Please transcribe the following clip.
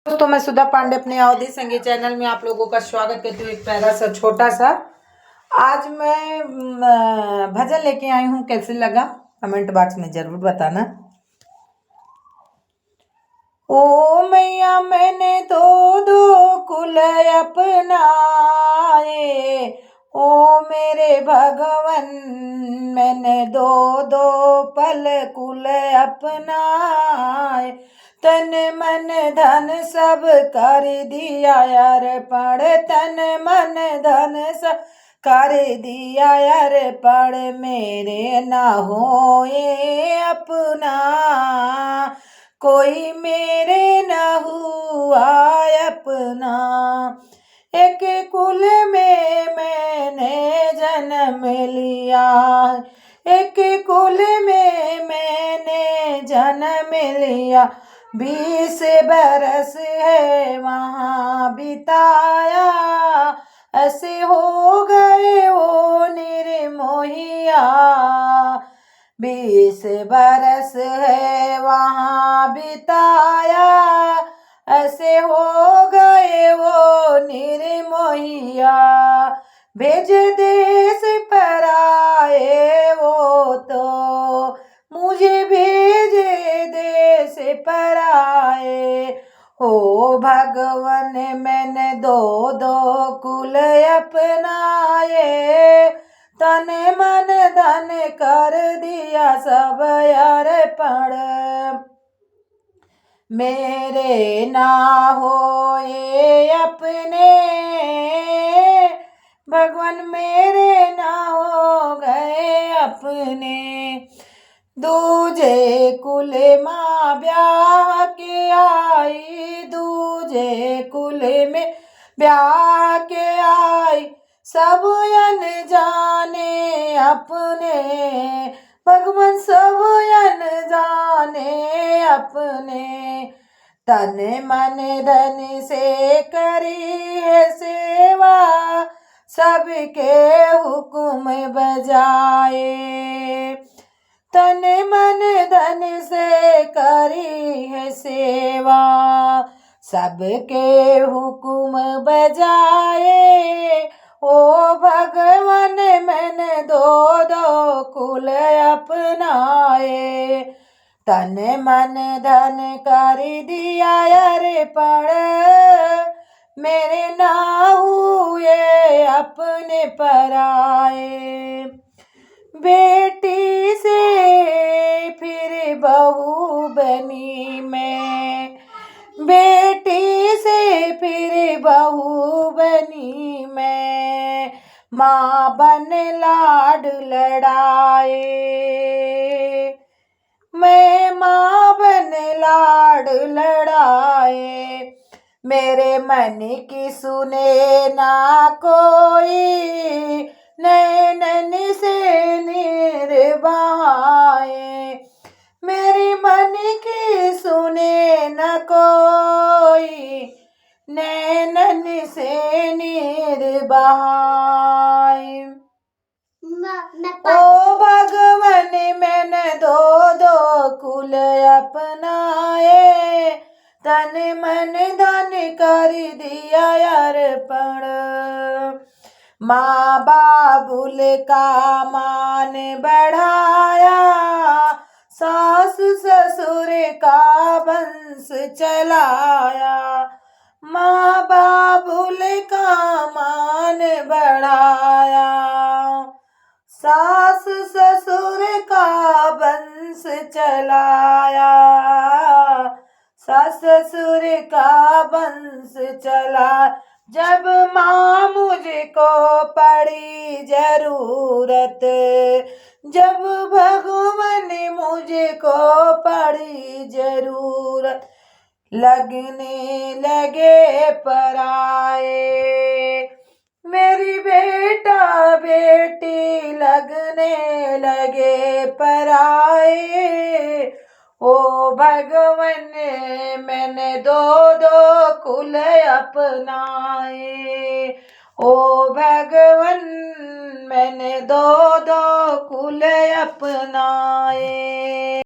दोस्तों, मैं सुधा पांडे अपने अवधि संगीत चैनल में आप लोगों का स्वागत करती हूँ। एक प्यारा सा छोटा सा आज मैं भजन लेके आई हूँ। कैसे लगा कमेंट बॉक्स में जरूर बताना। ओ मैया मैंने दो दो कुल अपनाए, ओ मेरे भगवन मैंने दो दो पल कुल अपनाए। तन मन धन सब कर दिया अर्पण, तन मन धन सब कर दिया अर्पण, मेरे ना होए अपना कोई मेरे न हुआ अपना। एक कुल में मैंने जन्म लिया, एक कुल में मैंने जन्म लिया। 20 बरस है वहाँ बिताया, ऐसे हो गए वो निर्मोहिया। 20 बरस है वहाँ बिताया, ऐसे हो गए वो निर्मोहिया। भेज देश पर आए वो तो मुझे भेज देश पर आए। हो भगवन मैंने दो दो कुल अपनाए, तन मन धन कर दिया सब अर्पण, मेरे ना होए अपने भगवान, मेरे ना हो गए अपने। दूजे कुल माँ ब्याह के आई, दूजे कुल में ब्याह के आई। सब अनजाने अपने भगवान, सब अनजाने अपने। तन मन धन से करी है सेवा, सबके हुक्म बजाए। तन मन धन से करी है सेवा, सबके हुक्म बजाए। ओ भगवान मैंने दो दो कुल अपनाए, तन मन धन कर दिया अर्पण, मेरे ना हुए अपने पराए। बेटी से फिर बहू बनी मैं, बेटी से फिर बहू बनी मैं। माँ बन लाड लड़ाए, मैं माँ बन लाड लड़ाए। मेरे मन की सुने ना कोई, नैनन से नीर बहाए। मेरी मन की सुने न कोई, नैनन से नीर बहाए। ओ भगवन मैंने दो दो कुल अपनाए, तन मन धन कर दिया अर्पण। माँ बाबुल का मान बढ़ाया, सास ससुर का वंश चलाया। माँ बाबुल का मान बढ़ाया, सास ससुर का वंश चलाया। सास ससुर का वंश चला, जब माँ मुझको पड़ी जरूरत, जब भगवान मुझको पड़ी जरूरत, लगने लगे पराए। मेरी बेटा बेटी लगने लगे पराए। ओ भगवन मैंने दो दो कुल अपनाए, ओ भगवन मैंने दो दो कुल अपनाए।